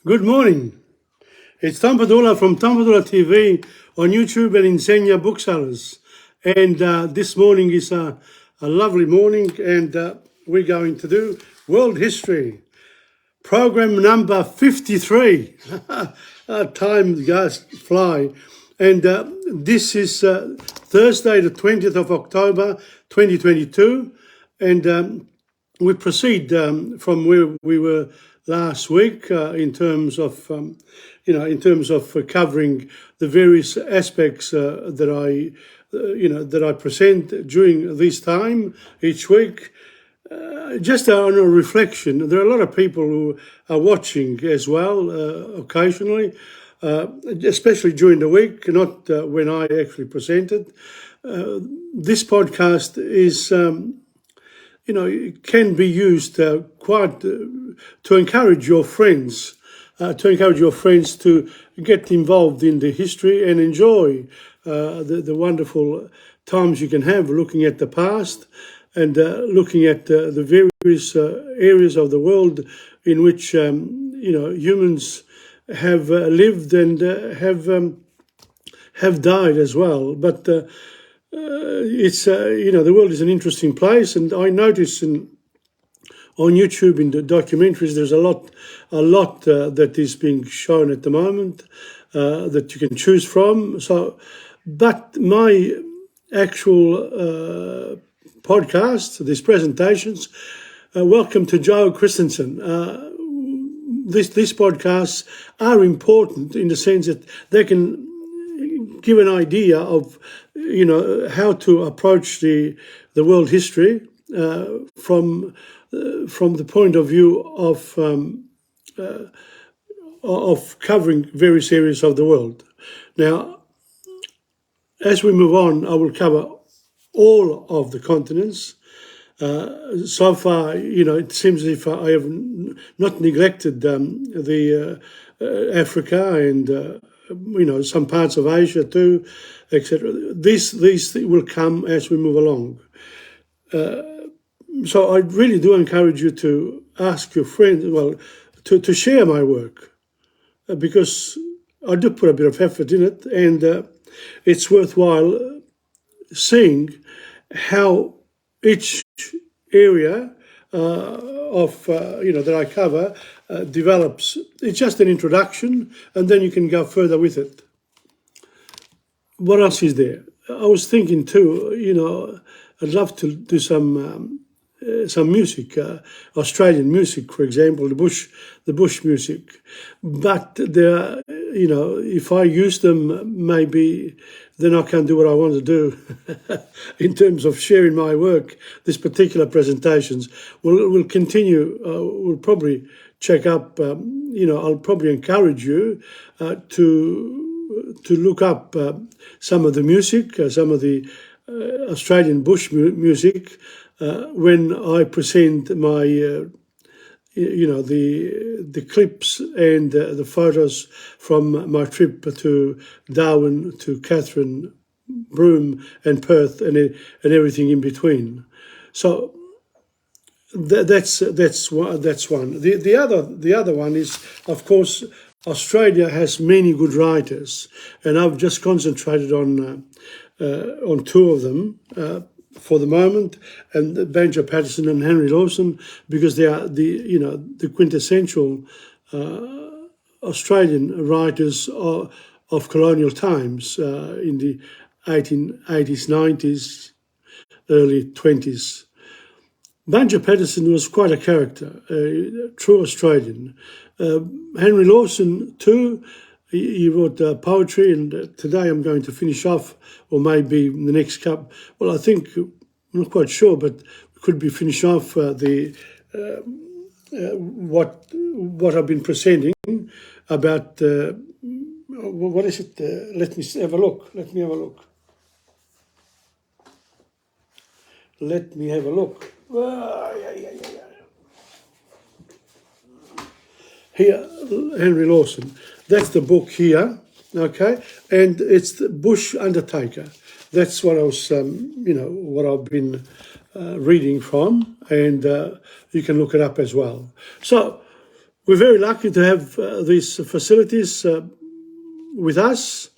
Good morning. It's Tom Padula from TomPadulaTV on YouTube and Insegna Booksellers. And this morning is a lovely morning, and we're going to do World History. Program number 53. Time goes fly. And this is Thursday, the 20th of October, 2022. And we proceed from where we were last week in terms of, covering the various aspects that I present during this time each week. Just on a reflection, there are a lot of people who are watching as well occasionally, especially during the week, not when I actually presented. This podcast is, it can be used quite to encourage your friends, to get involved in the history and enjoy the wonderful times you can have looking at the past and looking at the various areas of the world in which humans have lived and have died as well. But it's the world is an interesting place, and I notice on YouTube in the documentaries there's a lot that is being shown at the moment that you can choose from. But my actual podcasts, these presentations, welcome to Joe Christensen. These podcasts are important in the sense that they can give an idea of how to approach the world history from the point of view of covering various areas of the world. Now, as we move on, I will cover all of the continents. So far, it seems as if I have not neglected the Africa and some parts of Asia too, etc. These will come as we move along. So I really do encourage you to ask your friends, to share my work, because I do put a bit of effort in it, and it's worthwhile seeing how each area that I cover develops. It's just an introduction, and then you can go further with it. What else is there? I was thinking too, I'd love to do some music, Australian music, for example, the bush music. But there, if I use them, maybe then I can do what I want to do in terms of sharing my work. These particular presentations will continue. We'll probably check up. I'll probably encourage you to look up some of the music, some of the Australian bush music when I present my. The clips and the photos from my trip to Darwin, to Catherine, Broome, and Perth, and everything in between. So that's one. The other one is, of course, Australia has many good writers, and I've just concentrated on two of them. For the moment, and Banjo Paterson and Henry Lawson, because they are the quintessential Australian writers of colonial times in the 1880s, 90s, early 20s. Banjo Paterson was quite a character, a true Australian. Henry Lawson too. He wrote poetry, and today I'm going to finish off, or maybe in the next couple. Well, I think, I'm not quite sure, but we could be finish off what I've been presenting about. What is it? Let me have a look. Let me have a look. Here, Henry Lawson. That's the book here, okay? And it's the Bush Undertaker. That's what I was, what I've been reading from, and you can look it up as well. So We're very lucky to have these facilities with us,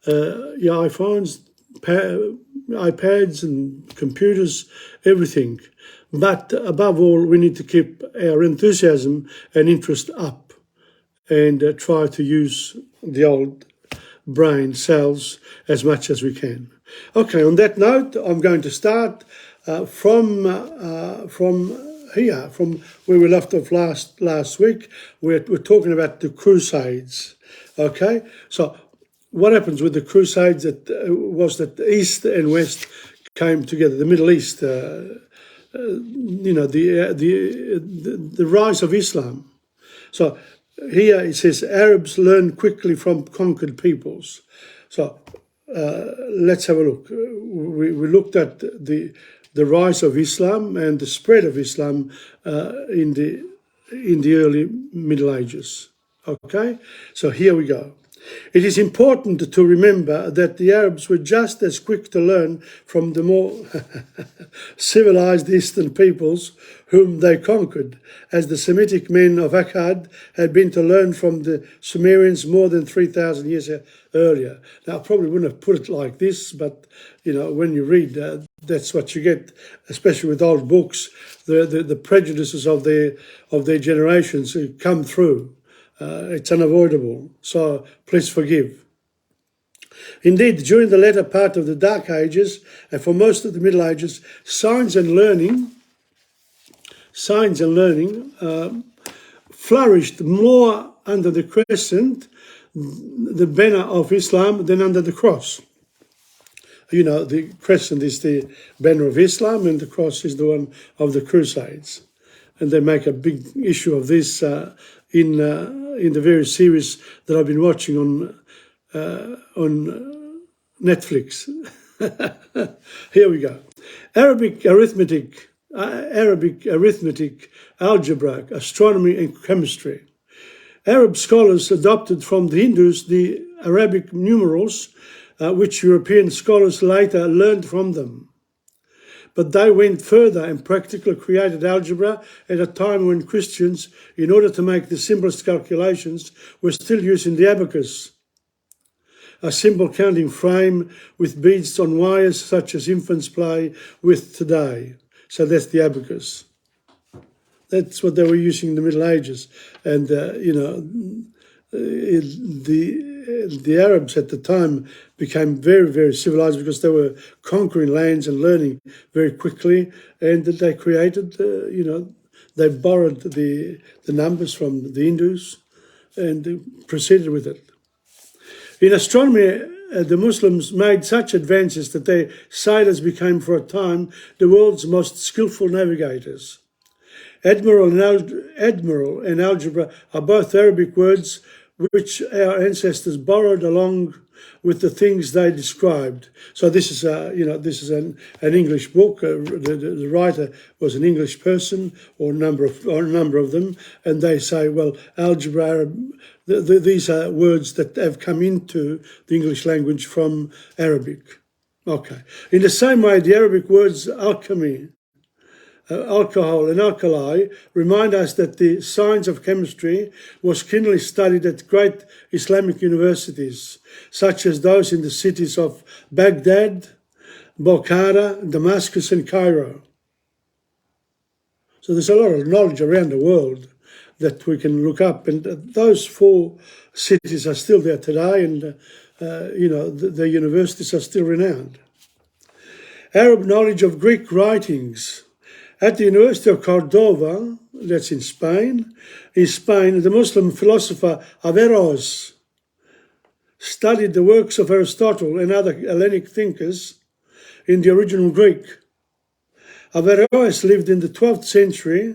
your iPhones, iPads and computers, everything. But above all, we need to keep our enthusiasm and interest up and try to use the old brain cells as much as we can. Okay, on that note, I'm going to start from here, from where we left off last week. We're talking about the Crusades. Okay, so what happens with the Crusades was that the East and West came together. The Middle East, the rise of Islam. So here it says Arabs learn quickly from conquered peoples. So let's have a look. We looked at the rise of Islam and the spread of Islam in the early Middle Ages. Okay, so here we go. It is important to remember that the Arabs were just as quick to learn from the more civilized Eastern peoples whom they conquered as the Semitic men of Akkad had been to learn from the Sumerians more than 3,000 years earlier. Now, I probably wouldn't have put it like this, but when you read, that's what you get, especially with old books. The prejudices of their generations come through. It's unavoidable, so please forgive. Indeed, during the latter part of the Dark Ages, and for most of the Middle Ages, science and learning flourished more under the crescent, the banner of Islam, than under the cross. The crescent is the banner of Islam, and the cross is the one of the Crusades. And they make a big issue of this in the various series that I've been watching on Netflix. Here we go. Arabic arithmetic, algebra, astronomy and chemistry. Arab scholars adopted from the Hindus the Arabic numerals, which European scholars later learned from them. But they went further and practically created algebra at a time when Christians, in order to make the simplest calculations, were still using the abacus, a simple counting frame with beads on wires such as infants play with today. So that's the abacus. That's what they were using in the Middle Ages. And, the Arabs at the time became very, very civilized because they were conquering lands and learning very quickly, and that they created, they borrowed the numbers from the Hindus and proceeded with it. In astronomy, the Muslims made such advances that their sailors became for a time the world's most skillful navigators. Admiral and algebra are both Arabic words which our ancestors borrowed along with the things they described. So this is, an English book. The writer was an English person, or a number of them, and they say, well, algebra. These are words that have come into the English language from Arabic. Okay. In the same way, the Arabic words alchemy, alcohol and alkali remind us that the science of chemistry was keenly studied at great Islamic universities, such as those in the cities of Baghdad, Bokhara, Damascus and Cairo. So there's a lot of knowledge around the world that we can look up, and those four cities are still there today, and the universities are still renowned. Arab knowledge of Greek writings. At the University of Cordova, that's in Spain, the Muslim philosopher Averroes studied the works of Aristotle and other Hellenic thinkers in the original Greek. Averroes lived in the 12th century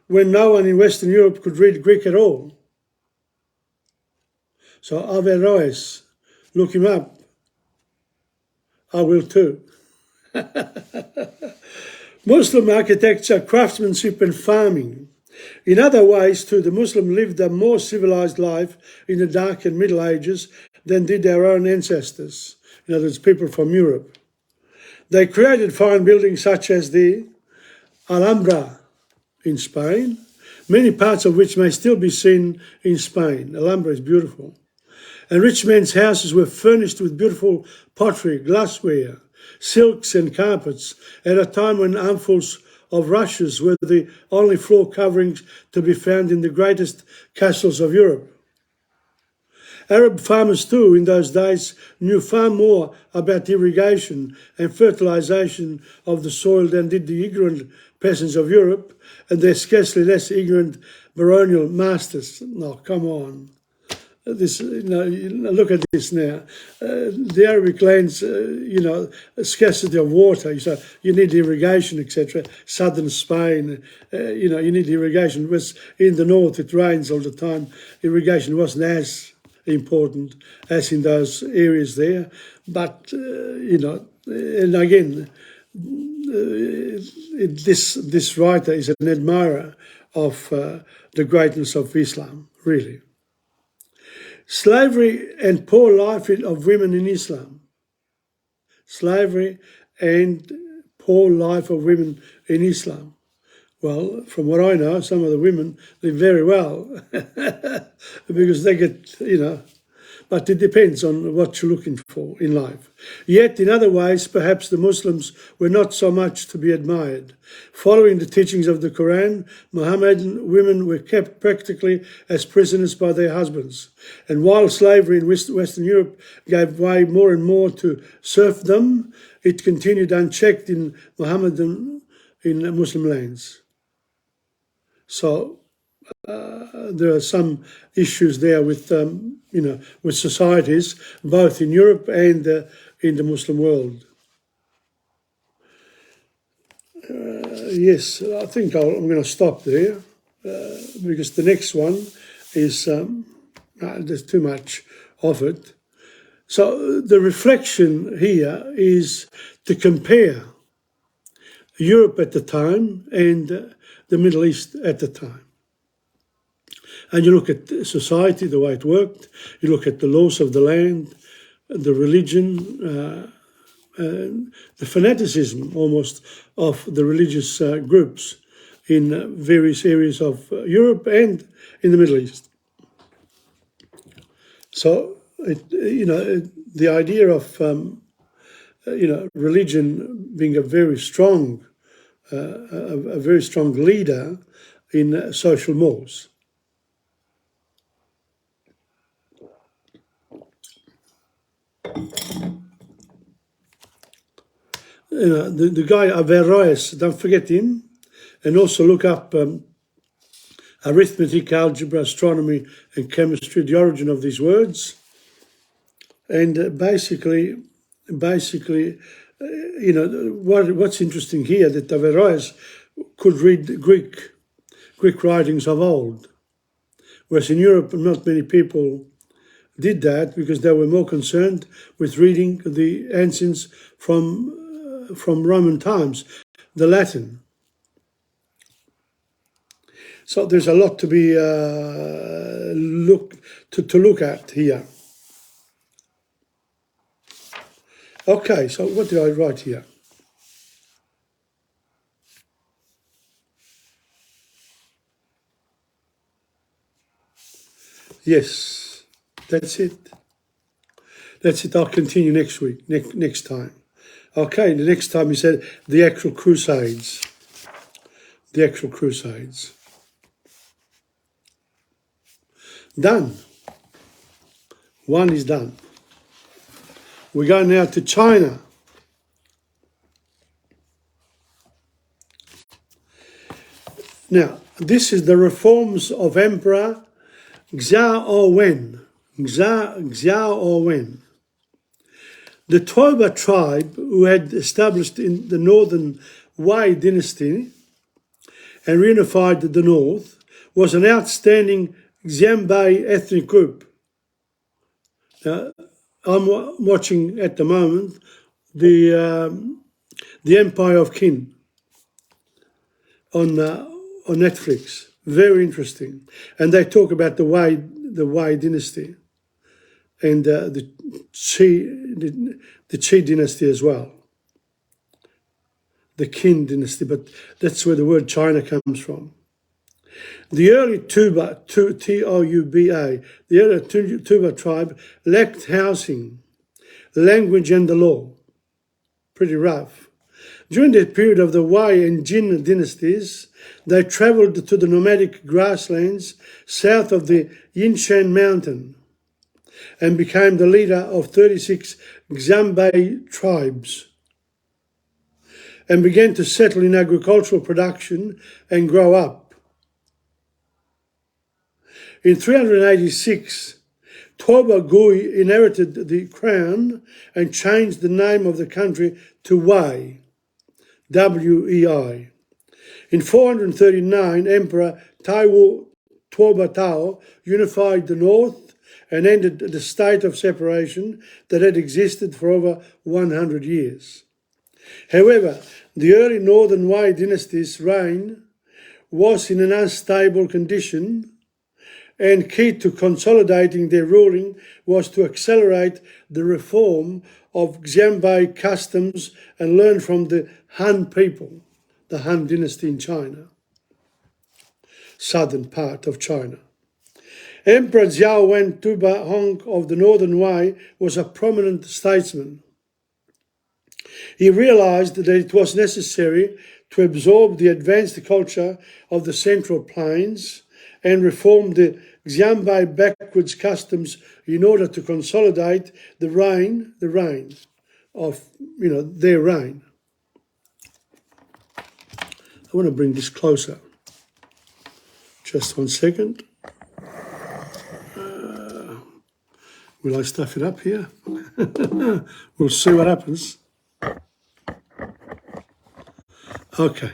when no one in Western Europe could read Greek at all. So Averroes, look him up. I will too. Muslim architecture, craftsmanship and farming. In other ways too, the Muslim lived a more civilized life in the Dark and Middle Ages than did our own ancestors, in other words, people from Europe. They created fine buildings such as the Alhambra in Spain, many parts of which may still be seen in Spain. Alhambra is beautiful. And rich men's houses were furnished with beautiful pottery, glassware, silks and carpets at a time when armfuls of rushes were the only floor coverings to be found in the greatest castles of Europe. Arab farmers too in those days knew far more about irrigation and fertilisation of the soil than did the ignorant peasants of Europe and their scarcely less ignorant baronial masters. No, come on. This, look at this now. The Arabic lands, scarcity of water. So you need irrigation, etc. Southern Spain, you need irrigation. Whereas in the north, it rains all the time. Irrigation wasn't as important as in those areas there. But, and again, this writer is an admirer of the greatness of Islam, really. Slavery and poor life of women in Islam. Slavery and poor life of women in Islam. Well, from what I know, some of the women live very well because they get, but it depends on what you're looking for in life. Yet, in other ways, perhaps the Muslims were not so much to be admired. Following the teachings of the Quran, Mohammedan women were kept practically as prisoners by their husbands. And while slavery in Western Europe gave way more and more to serfdom, it continued unchecked in Muslim lands. So there are some issues there with, with societies, both in Europe and in the Muslim world. Yes, I think I'm going to stop there because the next one is, there's too much of it. So the reflection here is to compare Europe at the time and the Middle East at the time. And you look at society, the way it worked, you look at the laws of the land, the religion, the fanaticism almost of the religious groups in various areas of Europe and in the Middle East. So, the idea of, religion being a very strong leader in social mores. The guy Averroes, don't forget him, and also look up arithmetic, algebra, astronomy, and chemistry, the origin of these words. And basically, what's interesting here, that Averroes could read Greek writings of old, whereas in Europe not many people did that because they were more concerned with reading the ancients from Roman times, the Latin. So there's a lot to be to look at here. Okay, so what did I write here? Yes, that's it. That's it. I'll continue next week, next time. Okay, the next time he said the actual Crusades. The actual Crusades. Done. One is done. We go now to China. Now, this is the reforms of Emperor Xiaowen. Xiaowen. The Toba tribe, who had established in the northern Wei dynasty and reunified the north, was an outstanding Xianbei ethnic group. Now, I'm watching at the moment the Empire of Qin on Netflix. Very interesting, and they talk about the Wei dynasty and the Qi dynasty as well, the Qin dynasty. But that's where the word China comes from. The early Tuba, the early Tuba tribe lacked housing, language and the law. Pretty rough. During the period of the Wei and Jin dynasties, they travelled to the nomadic grasslands south of the Yinshan mountain and became the leader of 36 Xianbei tribes and began to settle in agricultural production and grow up. In 386, Toba Gui inherited the crown and changed the name of the country to Wei, W-E-I. In 439, Emperor Taiwu Toba Tao unified the north and ended the state of separation that had existed for over 100 years. However, the early Northern Wei dynasty's reign was in an unstable condition, and key to consolidating their ruling was to accelerate the reform of Xianbei customs and learn from the Han people, the Han dynasty in China, southern part of China. Emperor Xiao Wen Tuba Hong of the Northern Wei was a prominent statesman. He realized that it was necessary to absorb the advanced culture of the Central Plains and reform the Xianbei backwards customs in order to consolidate the reign of, their reign. I want to bring this closer. Just 1 second. Will I stuff it up here? We'll see what happens. Okay.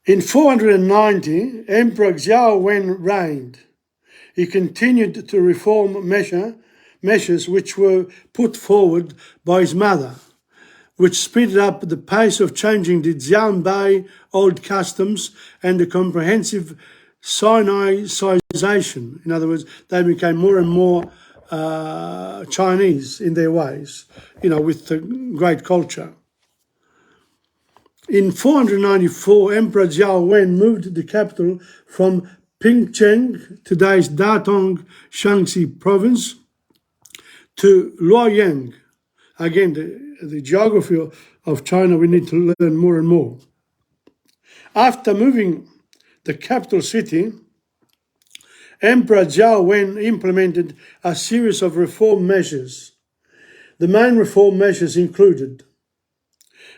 In 490, Emperor Xiao Wen reigned. He continued to reform measures which were put forward by his mother, which speeded up the pace of changing the Xianbei old customs and the comprehensive Sinaization. In other words, they became more and more Chinese in their ways, with the great culture. In 494, Emperor Xiao Wen moved the capital from Pingcheng, today's Datong Shaanxi province, to Luoyang. Again, the geography of China we need to learn more and more. After moving the capital city, Emperor Xiao Wen implemented a series of reform measures. The main reform measures included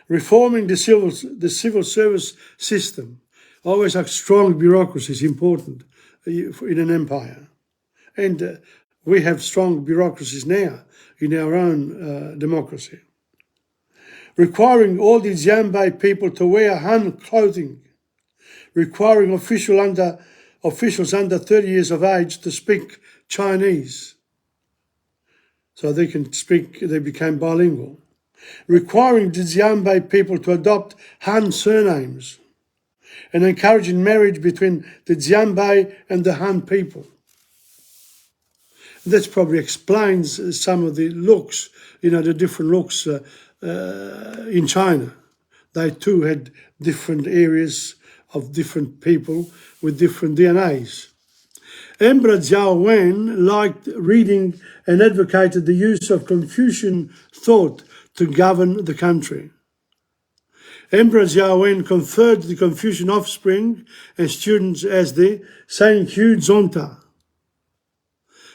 reforming the civil service system. Always a strong bureaucracy is important in an empire. And we have strong bureaucracies now in our own democracy. Requiring all the Xianbei people to wear Han clothing. Requiring officials under 30 years of age to speak Chinese. So they became bilingual. Requiring the Xianbei people to adopt Han surnames and encouraging marriage between the Xianbei and the Han people. That probably explains some of the looks, the different looks in China. They too had different areas of different people with different DNAs. Emperor Xiao Wen liked reading and advocated the use of Confucian thought to govern the country. Emperor Xiao Wen conferred the Confucian offspring and students as the Sanqiu Zonta.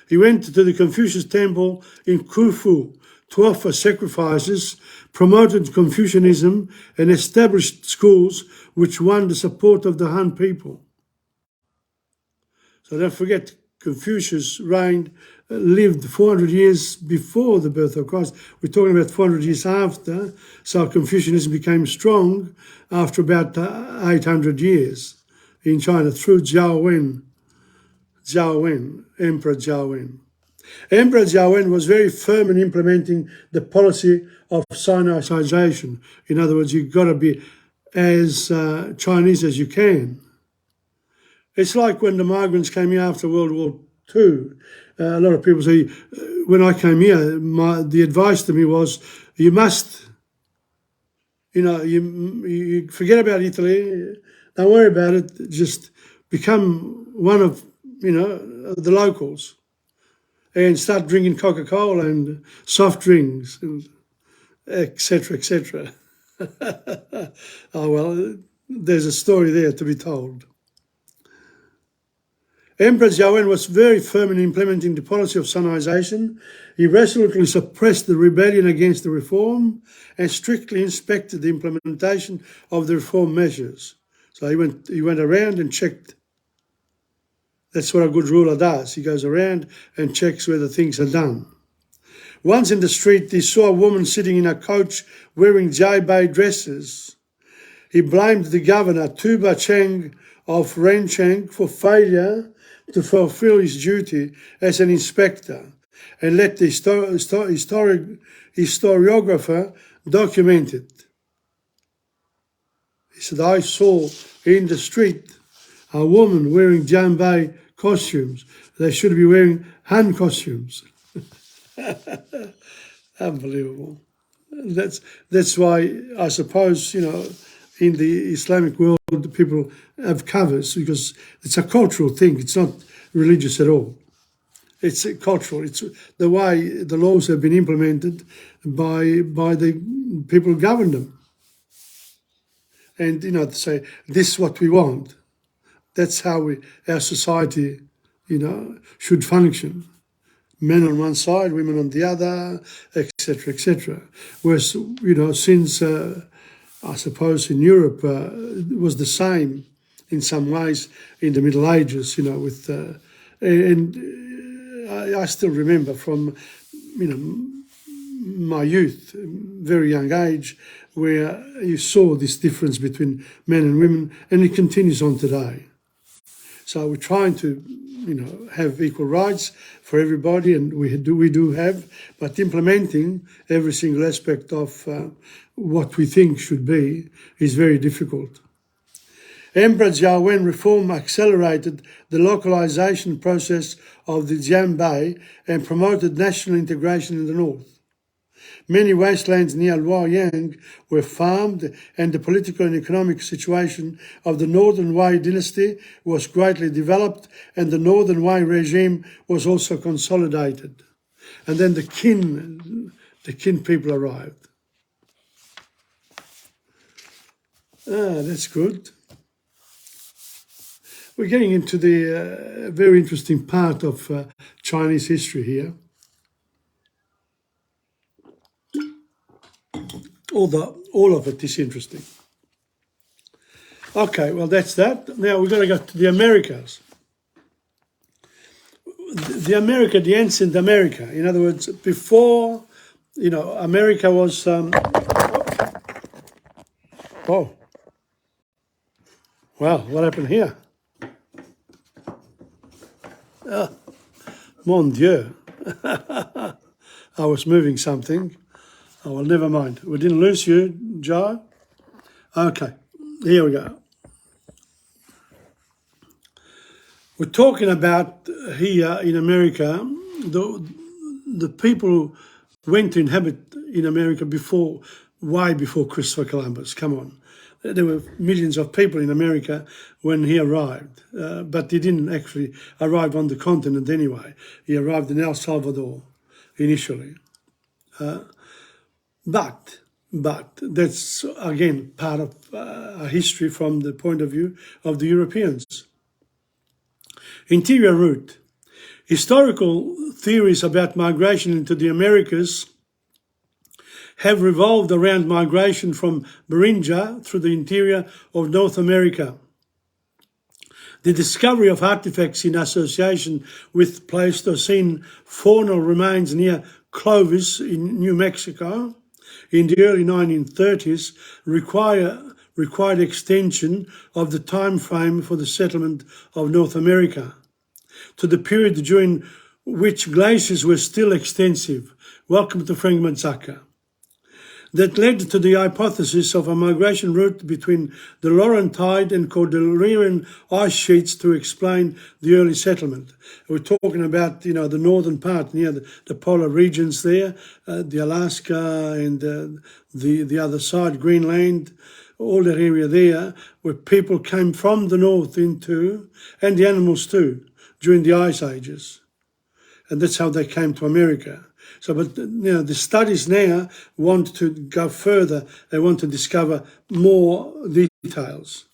He went to the Confucius temple in Khufu to offer sacrifices, promoted Confucianism, and established schools which won the support of the Han people. So don't forget, Confucius lived 400 years before the birth of Christ. We're talking about 400 years after, so Confucianism became strong after about 800 years in China through Emperor Xiao Wen. Emperor Xiao Wen was very firm in implementing the policy of Sinaization. In other words, you've got to be as Chinese as you can. It's like when the migrants came here after World War II. A lot of people say, when I came here, the advice to me was, you must you forget about Italy, don't worry about it, just become one of, the locals and start drinking Coca-Cola and soft drinks and etc., etc. Oh, well, there's a story there to be told. Emperor Jiawen was very firm in implementing the policy of Sunization. He resolutely suppressed the rebellion against the reform and strictly inspected the implementation of the reform measures. So he went around and checked. That's what a good ruler does. He goes around and checks whether things are done. Once in the street, he saw a woman sitting in a coach wearing Jai-Bei dresses. He blamed the governor, Tuba Cheng of Rencheng, for failure to fulfill his duty as an inspector and let the historiographer document it. He said, I saw in the street a woman wearing Jai-Bei costumes. They should be wearing Han costumes. Unbelievable. That's why I suppose, in the Islamic world, people have covers because it's a cultural thing. It's not religious at all. It's cultural. It's the way the laws have been implemented by the people who govern them. And, to say, this is what we want. That's how our society, should function. Men on one side, women on the other, etc., etc. Whereas, since I suppose in Europe it was the same in some ways in the Middle Ages, I still remember from, my youth, very young age, where you saw this difference between men and women, and it continues on today. So we're trying to, have equal rights for everybody, and we do have, but implementing every single aspect of what we think should be is very difficult. Emperor Jiawen reform accelerated the localization process of the Jianbei and promoted national integration in the north. Many wastelands near Luoyang were farmed, and the political and economic situation of the Northern Wei dynasty was greatly developed, and the Northern Wei regime was also consolidated. And then the Qin people arrived. That's good. We're getting into the very interesting part of Chinese history here. All of it is interesting. Okay, well, that's that. Now we're going to go to the Americas. The ancient America. In other words, before, America was... oh. Wow, what happened here? Mon Dieu. I was moving something. Oh, well, never mind. We didn't lose you, Joe. Okay, here we go. We're talking about here in America, the people who went to inhabit in America way before Christopher Columbus. Come on. There were millions of people in America when he arrived, but he didn't actually arrive on the continent anyway. He arrived in El Salvador initially. But that's, again, part of a history from the point of view of the Europeans. Interior route. Historical theories about migration into the Americas have revolved around migration from Beringia through the interior of North America. The discovery of artifacts in association with Pleistocene faunal remains near Clovis in New Mexico in the early 1930s required extension of the time frame for the settlement of North America to the period during which glaciers were still extensive. Welcome to Frank Manzaka. that led to the hypothesis of a migration route between the Laurentide and Cordilleran ice sheets to explain the early settlement. We're talking about, the northern part, near the polar regions there, the Alaska and the other side, Greenland, all that area there, where people came from the north into, and the animals too, during the ice ages. And that's how they came to America. So, but the studies now want to go further. They want to discover more details.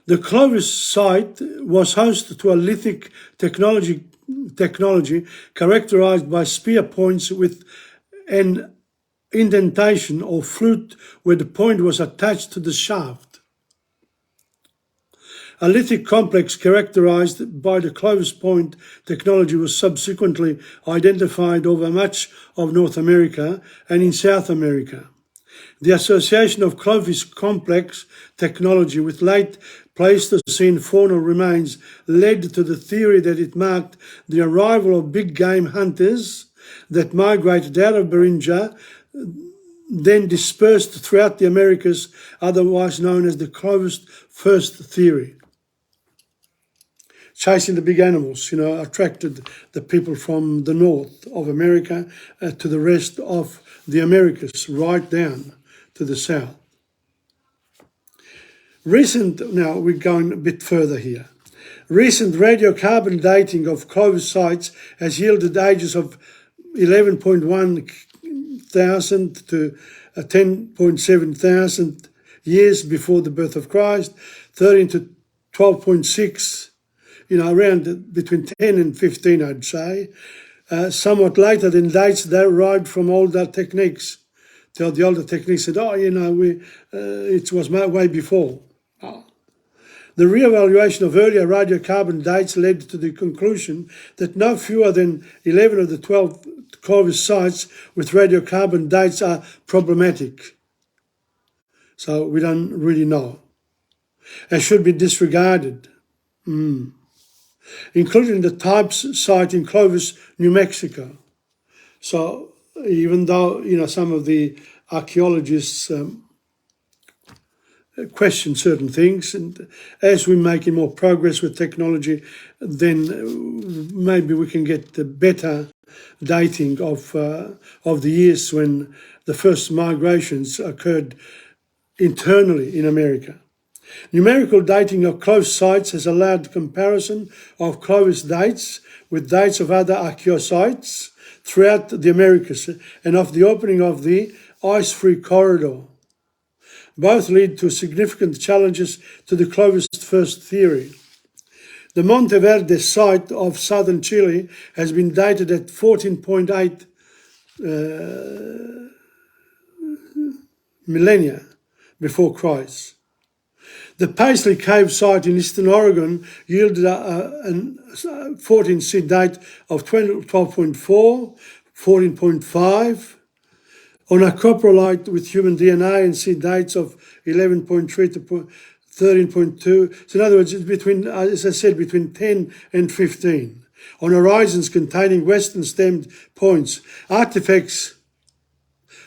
The Clovis site was host to a lithic technology characterized by spear points with an indentation or flute where the point was attached to the shaft. A lithic complex characterized by the Clovis point technology was subsequently identified over much of North America and in South America. The association of Clovis complex technology with late Pleistocene faunal remains led to the theory that it marked the arrival of big game hunters that migrated out of Beringia, then dispersed throughout the Americas, otherwise known as the Clovis first theory. Chasing the big animals, attracted the people from the north of America to the rest of the Americas, right down to the south. Now we're going a bit further here. Recent radiocarbon dating of Clovis sites has yielded ages of 11.1 thousand to 10.7 thousand years before the birth of Christ, 13 to 12.6, around between 10 and 15, I'd say. Somewhat later than dates that arrived from older techniques. The older techniques said, it was way before. The re-evaluation of earlier radiocarbon dates led to the conclusion that no fewer than 11 of the 12 Clovis sites with radiocarbon dates are problematic. So we don't really know. And should be disregarded. Including the Types site in Clovis, New Mexico. So even though, some of the archaeologists question certain things, and as we're making more progress with technology, then maybe we can get the better dating of the years when the first migrations occurred internally in America. Numerical dating of Clovis sites has allowed comparison of Clovis dates with dates of other archaeosites throughout the Americas and of the opening of the ice-free corridor. Both lead to significant challenges to the Clovis first theory. The Monteverde site of southern Chile has been dated at 14.8 millennia before Christ. The Paisley Cave site in eastern Oregon yielded a 14C date of 12.4, 14.5. On a coprolite with human DNA and C dates of 11.3 to 13.2. So in other words, it's between, as I said, between 10 and 15. On horizons containing western stemmed points, artifacts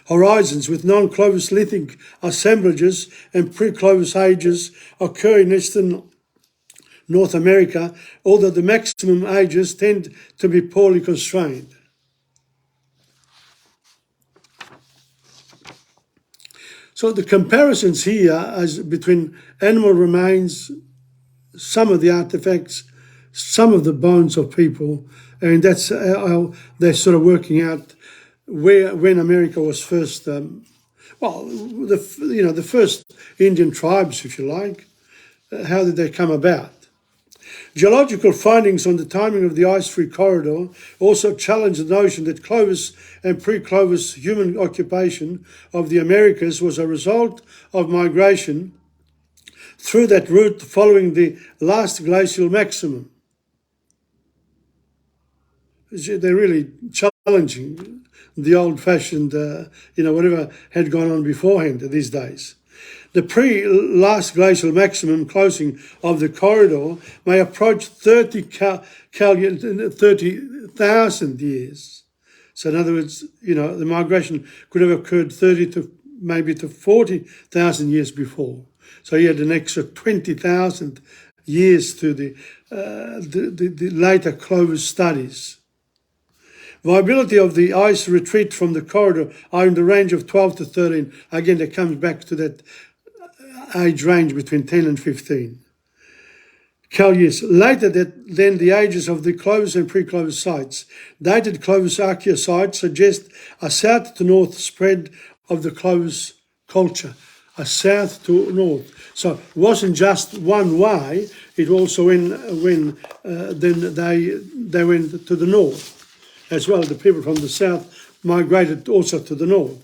horizons with non-Clovis lithic assemblages and pre-Clovis ages occur in eastern North America, although the maximum ages tend to be poorly constrained. So the comparisons here as between animal remains, some of the artifacts, some of the bones of people, and that's how they're sort of working out when America was first, the first Indian tribes, if you like, how did they come about? Geological findings on the timing of the ice-free corridor also challenge the notion that Clovis and pre-Clovis human occupation of the Americas was a result of migration through that route following the last glacial maximum. They're really challenging the old-fashioned, whatever had gone on beforehand these days. The pre-last glacial maximum closing of the corridor may approach 30,000 years So in other words, the migration could have occurred 30 to maybe to 40,000 years before. So you had an extra 20,000 years to the later Clovis studies. Viability of the ice retreat from the corridor are in the range of 12 to 13. Again, that comes back to that age range between 10 and 15. Years. Later than the ages of the Clovis and pre-Clovis sites. Dated Clovis archaeosites suggest a south to north spread of the Clovis culture. A south to north. So it wasn't just one way, it also when then they went to the north as well. The people from the south migrated also to the north.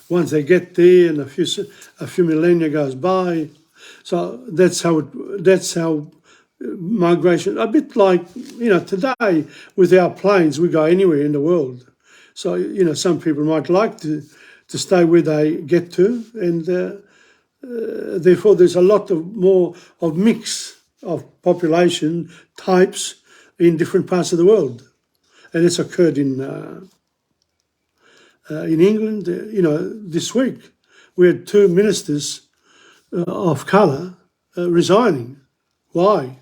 Once they get there and a few millennia goes by. So that's how migration, a bit like, today with our planes, we go anywhere in the world. So, some people might like to stay where they get to, and therefore there's a lot more of mix of population types in different parts of the world. And it's occurred in England, this week. We had 2 ministers of colour resigning. Why?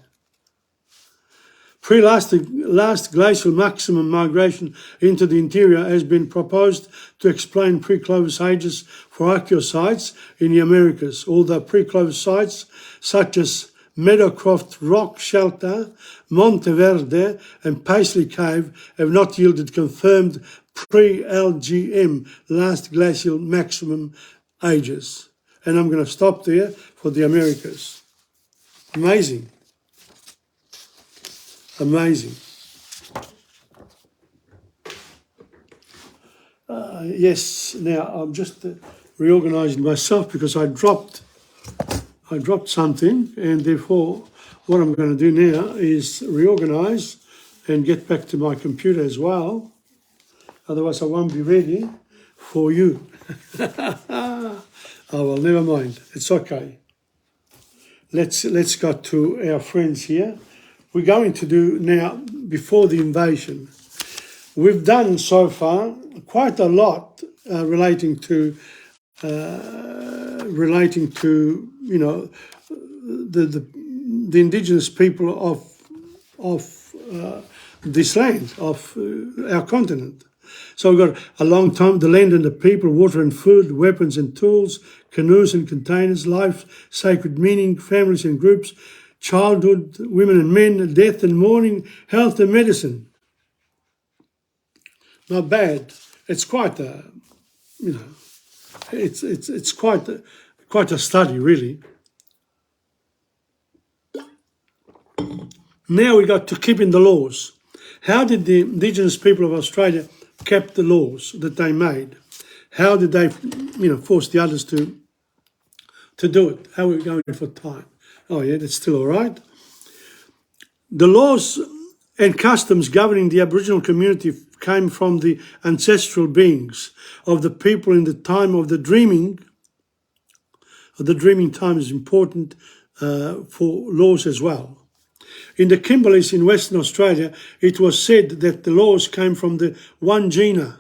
Last glacial maximum migration into the interior has been proposed to explain pre-Clovis ages for archaeosites in the Americas, although pre-Clovis sites such as Meadowcroft Rock Shelter, Monteverde and Paisley Cave have not yielded confirmed pre-LGM last glacial maximum ages. And I'm going to stop there for the Americas. Amazing. Amazing. Yes, now I'm just reorganising myself because I dropped something, and therefore what I'm going to do now is reorganise and get back to my computer as well. Otherwise I won't be ready for you. Oh well, never mind. It's okay. Let's go to our friends here. We're going to do now, before the invasion, we've done so far quite a lot relating to the indigenous people of this land, of our continent. So we've got a long time, the land and the people, water and food, weapons and tools, canoes and containers, life, sacred meaning, families and groups, childhood, women and men, death and mourning, health and medicine. Not bad. It's quite a, it's quite a study, really. Now we got to keeping the laws. How did the indigenous people of Australia keep the laws that they made? How did they, force the others to do it? How are we going for time? Oh yeah, that's still all right. The laws and customs governing the Aboriginal community came from the ancestral beings of the people in the time of the dreaming. The dreaming time is important for laws as well. In the Kimberleys in Western Australia, it was said that the laws came from the Wangina.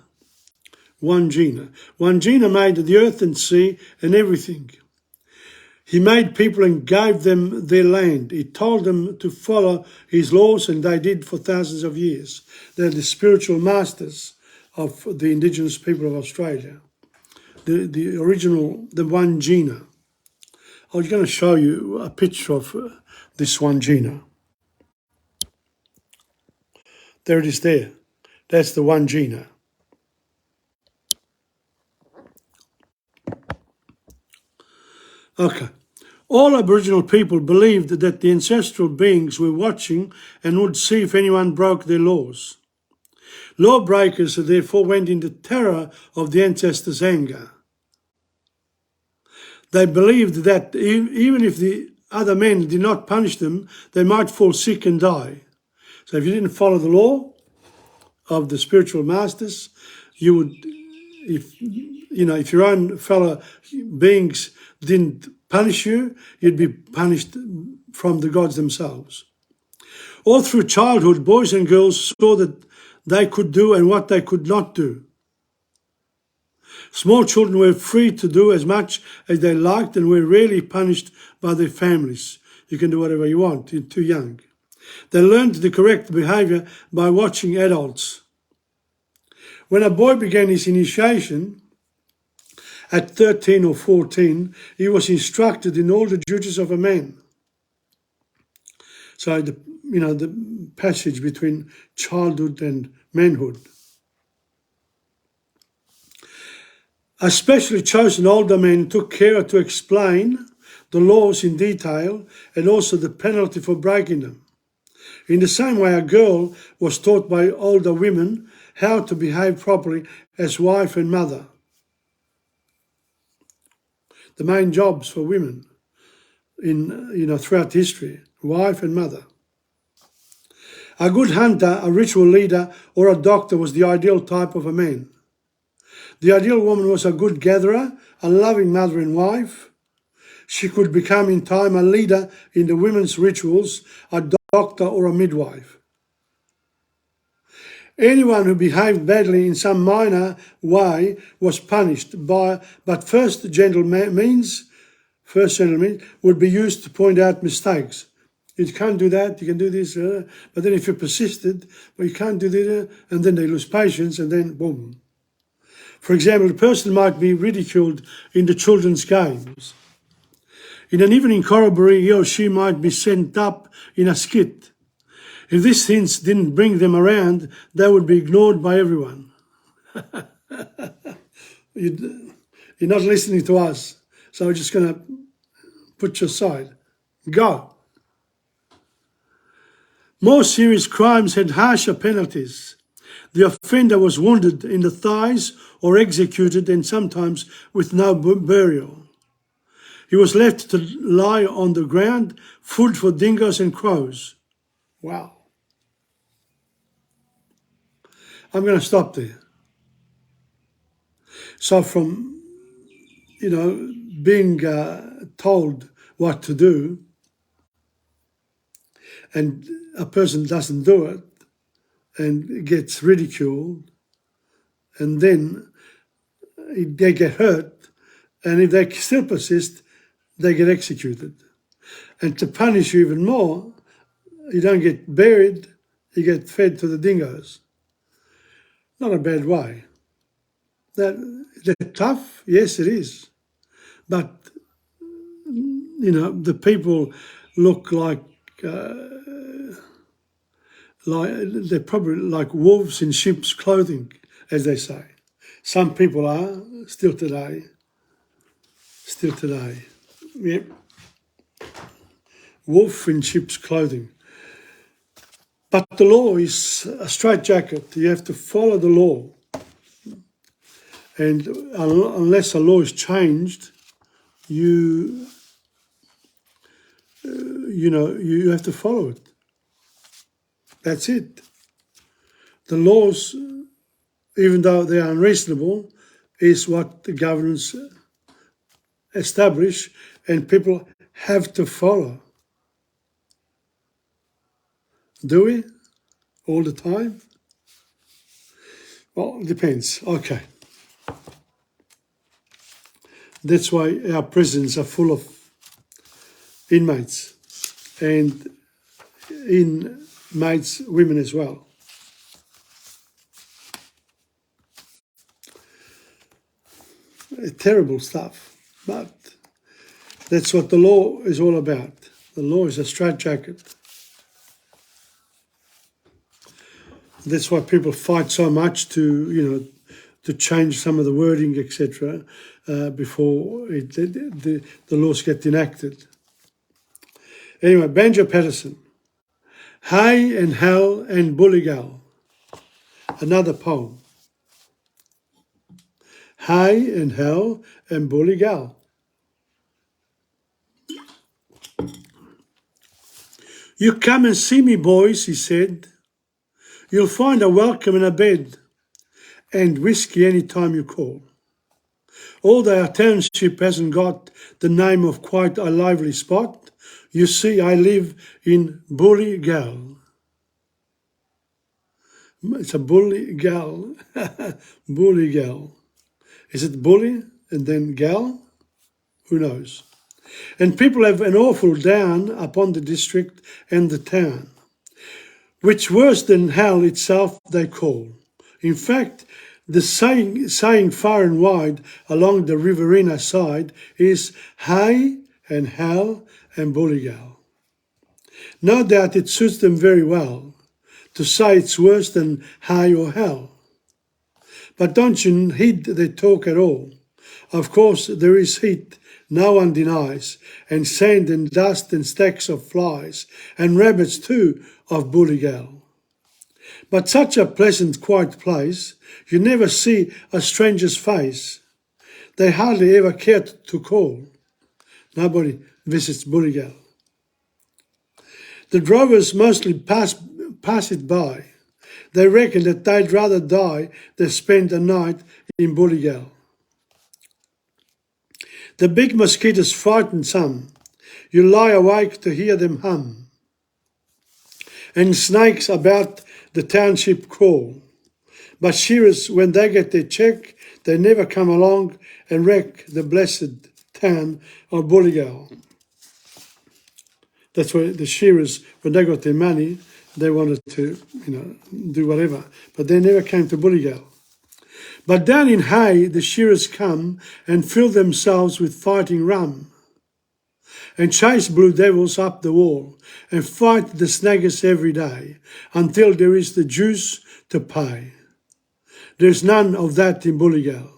Wangina made the earth and sea and everything. He made people and gave them their land. He told them to follow his laws, and they did for thousands of years. They're the spiritual masters of the indigenous people of Australia. The original, the Wangina. I was going to show you a picture of this Wangina. There it is there. That's the Wangina. Okay. All Aboriginal people believed that the ancestral beings were watching and would see if anyone broke their laws. Lawbreakers therefore went into terror of the ancestors' anger. They believed that even if the other men did not punish them, they might fall sick and die. So if you didn't follow the law of the spiritual masters, you would, if your own fellow beings didn't punish you, you'd be punished from the gods themselves. All through childhood, boys and girls saw that they could do and what they could not do. Small children were free to do as much as they liked and were rarely punished by their families. You can do whatever you want, you're too young. They learned the correct behaviour by watching adults. When a boy began his initiation, at 13 or 14, he was instructed in all the duties of a man. So, the passage between childhood and manhood. A specially chosen older man took care to explain the laws in detail and also the penalty for breaking them. In the same way, a girl was taught by older women how to behave properly as wife and mother. The main jobs for women throughout history, wife and mother. A good hunter, a ritual leader, or a doctor was the ideal type of a man. The ideal woman was a good gatherer, a loving mother and wife. She could become in time a leader in the women's rituals, a doctor or a midwife. Anyone who behaved badly in some minor way was punished but first gentle means would be used to point out mistakes. You can't do that, you can do this, but then if you persisted, well, you can't do that, and then they lose patience, and then boom. For example, the person might be ridiculed in the children's games. In an evening corroboree, he or she might be sent up in a skit. If these things didn't bring them around, they would be ignored by everyone. You're not listening to us, so we're just going to put you aside. Go. More serious crimes had harsher penalties. The offender was wounded in the thighs or executed, and sometimes with no burial. He was left to lie on the ground, food for dingoes and crows. Wow. I'm going to stop there. So from, being told what to do, and a person doesn't do it, and gets ridiculed, and then they get hurt, and if they still persist, they get executed. And to punish you even more, you don't get buried, you get fed to the dingoes. Not a bad way. Is it tough? Yes, it is. But, the people look like they're probably like wolves in sheep's clothing, as they say. Some people are, still today. Yep. Wolf in sheep's clothing. But the law is a straitjacket. You have to follow the law. And unless a law is changed, you have to follow it. That's it. The laws, even though they are unreasonable, is what the governments establish, and people have to follow. Do we? All the time? Well, it depends. Okay. That's why our prisons are full of inmates, and inmates, women as well. Terrible stuff, but that's what the law is all about. The law is a straitjacket. That's why people fight so much to change some of the wording, etc., before the laws get enacted. Anyway, Banjo Patterson. Hay and Hell and Bullygal. Another poem. Hay and Hell and Bullygal. You come and see me, boys, he said. You'll find a welcome and a bed, and whiskey any time you call. Although our township hasn't got the name of quite a lively spot, you see I live in Bullygal. It's a bully gal. Bully gal. Is it bully and then gal? Who knows? And people have an awful down upon the district and the town, which worse than hell itself they call. In fact, the saying far and wide along the Riverina side is hay and hell and bullygal. No doubt it suits them very well to say it's worse than hay or hell. But don't you heed their talk at all. Of course there is heat, no one denies, and sand and dust and stacks of flies, and rabbits too of bullygal. But such a pleasant, quiet place, you never see a stranger's face. They hardly ever care to call. Nobody visits bullygal. The drovers mostly pass it by. They reckon that they'd rather die than spend a night in bullygal. The big mosquitoes frighten some. You lie awake to hear them hum. And snakes about the township crawl. But shearers, when they get their check, they never come along and wreck the blessed town of bullygal. That's why the shearers, when they got their money, they wanted to, do whatever. But they never came to bullygal. But down in Hay, the shearers come and fill themselves with fighting rum, and chase blue devils up the wall, and fight the snaggers every day, until there is the juice to pay. There's none of that in bullygal.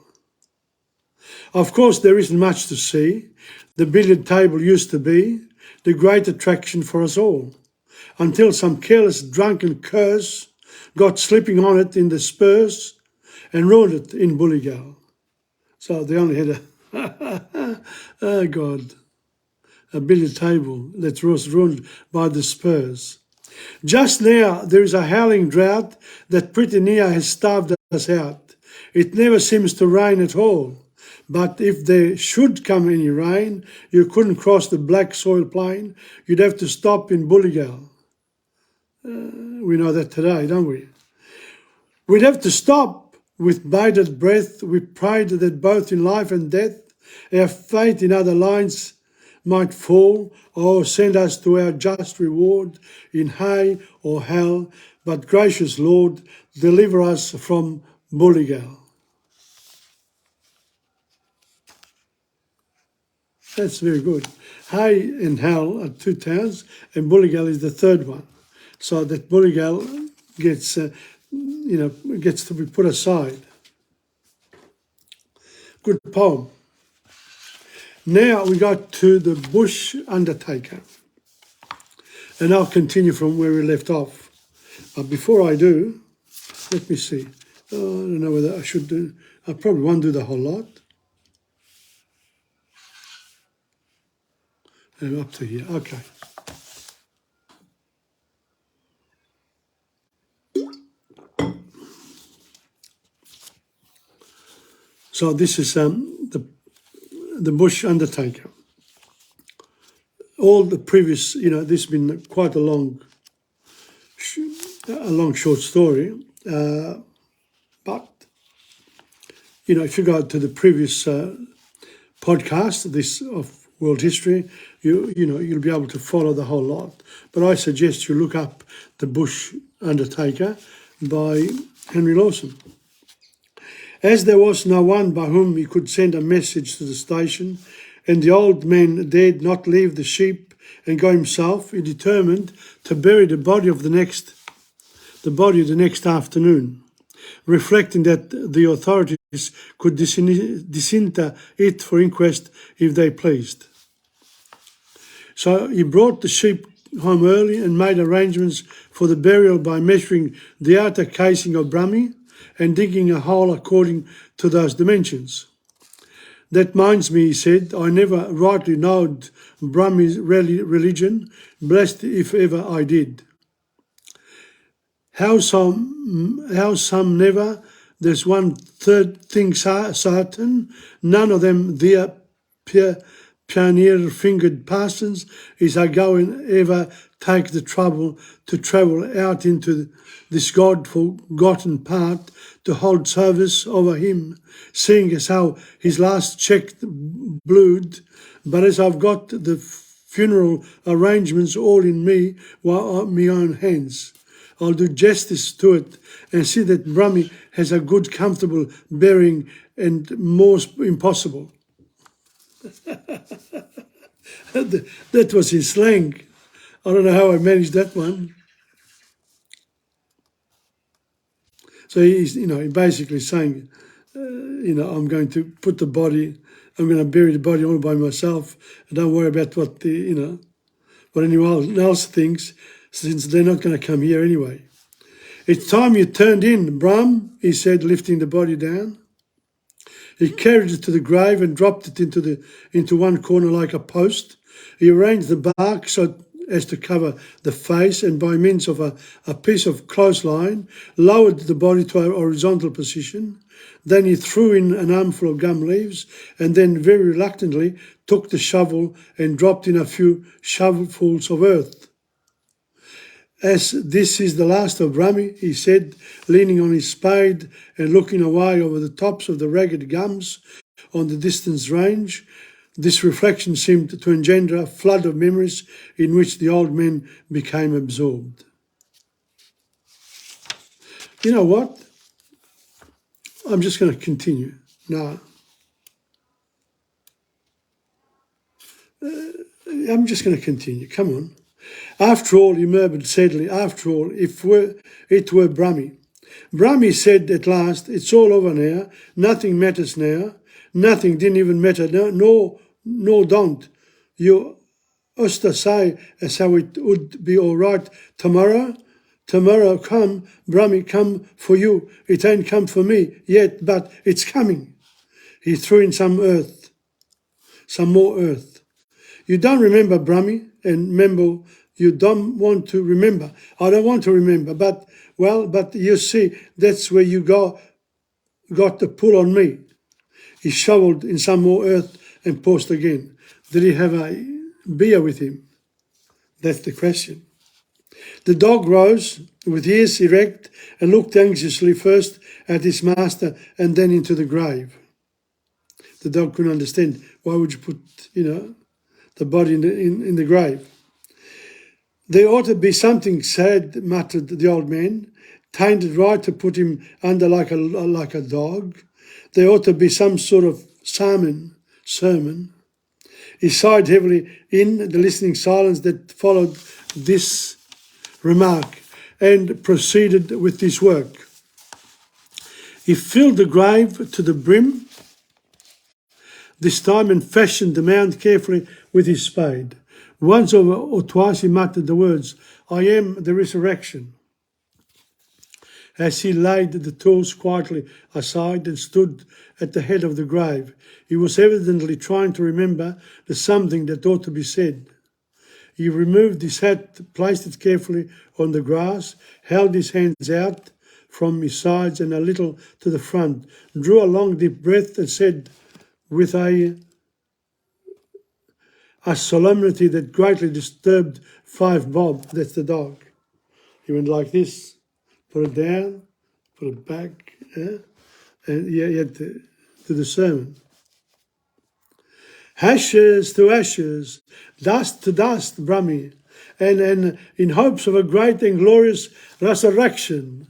Of course, there isn't much to see. The billiard table used to be the great attraction for us all, until some careless drunken curse got slipping on it in the Spurs and ruined it in bullygal. So they only had oh God, a billiard table that was ruined by the Spurs. Just now there is a howling drought that pretty near has starved us out. It never seems to rain at all. But if there should come any rain, you couldn't cross the black soil plain. You'd have to stop in bullygal. We know that today, don't we? We'd have to stop with bated breath. We prayed that both in life and death, our fate in other lines might fall, or send us to our just reward in hay or hell. But gracious Lord, deliver us from bullygal. That's very good. Hay and hell are two towns, and bullygal is the third one. So that bullygal gets, gets to be put aside. Good poem. Now we got to the bush undertaker, and I'll continue from where we left off. But before I do, let me see. I don't know whether I should do. I probably won't do the whole lot. And up to here. Okay. So this is the bush undertaker. All the previous, this has been quite a long short story. But if you go to the previous podcast, this of world history, you'll be able to follow the whole lot. But I suggest you look up The Bush Undertaker by Henry Lawson. As there was no one by whom he could send a message to the station, and the old man dared not leave the sheep and go himself, he determined to bury the body the next afternoon, reflecting that the authorities could disinter it for inquest if they pleased. So he brought the sheep home early and made arrangements for the burial by measuring the outer casing of Brummy and digging a hole according to those dimensions. That minds me, he said, I never rightly knowed Brummy's religion, blessed if ever I did. How some never, there's one third thing certain, none of them their pioneer-fingered parsons is a going ever take the trouble to travel out into this God-forgotten part to hold service over him, seeing as how his last check blued, but as I've got the funeral arrangements all in me, my own hands. I'll do justice to it and see that Brummy has a good, comfortable bearing and more impossible. That was in slang. I don't know how I managed that one. So he's, basically saying, I'm going to put the body, I'm going to bury the body all by myself, and don't worry about what what anyone else thinks, since they're not going to come here anyway. It's time you turned in, Brum, he said, lifting the body down. He carried it to the grave and dropped it into one corner like a post. He arranged the bark so as to cover the face, and by means of a piece of clothesline, lowered the body to a horizontal position. Then he threw in an armful of gum leaves, and then very reluctantly took the shovel and dropped in a few shovelfuls of earth. As this is the last of Brummy, he said, leaning on his spade and looking away over the tops of the ragged gums on the distant range, this reflection seemed to engender a flood of memories in which the old man became absorbed. You know what? I'm just going to continue. No. I'm just going to continue. Come on. After all, he murmured sadly, after all, if it were Brummy. Brummy said at last, it's all over now. Nothing matters now. Nothing didn't even matter. No, don't. You used to say as how it would be all right tomorrow. Tomorrow come, Brummy, come for you. It ain't come for me yet, but it's coming. He threw in some earth, some more earth. You don't remember, Brummy, and remember, you don't want to remember. I don't want to remember, but you see, that's where you got the pull on me. He shoveled in some more earth and paused again. Did he have a beer with him? That's the question. The dog rose with ears erect and looked anxiously first at his master and then into the grave. The dog couldn't understand. Why would you put, the body in the grave? There ought to be something sad, muttered the old man. Tainted right to put him under like a dog. There ought to be some sort of sermon. He sighed heavily in the listening silence that followed this remark and proceeded with his work. He filled the grave to the brim this time and fashioned the mound carefully with his spade. Once or twice he muttered the words, I am the resurrection, as he laid the tools quietly aside and stood at the head of the grave. He was evidently trying to remember the something that ought to be said. He removed his hat, placed it carefully on the grass, held his hands out from his sides and a little to the front, drew a long deep breath and said with a solemnity that greatly disturbed Five Bob, that's the dog. He went like this, put it down, put it back, and he had to do the sermon. Ashes to ashes, dust to dust, Brummy, and in hopes of a great and glorious resurrection.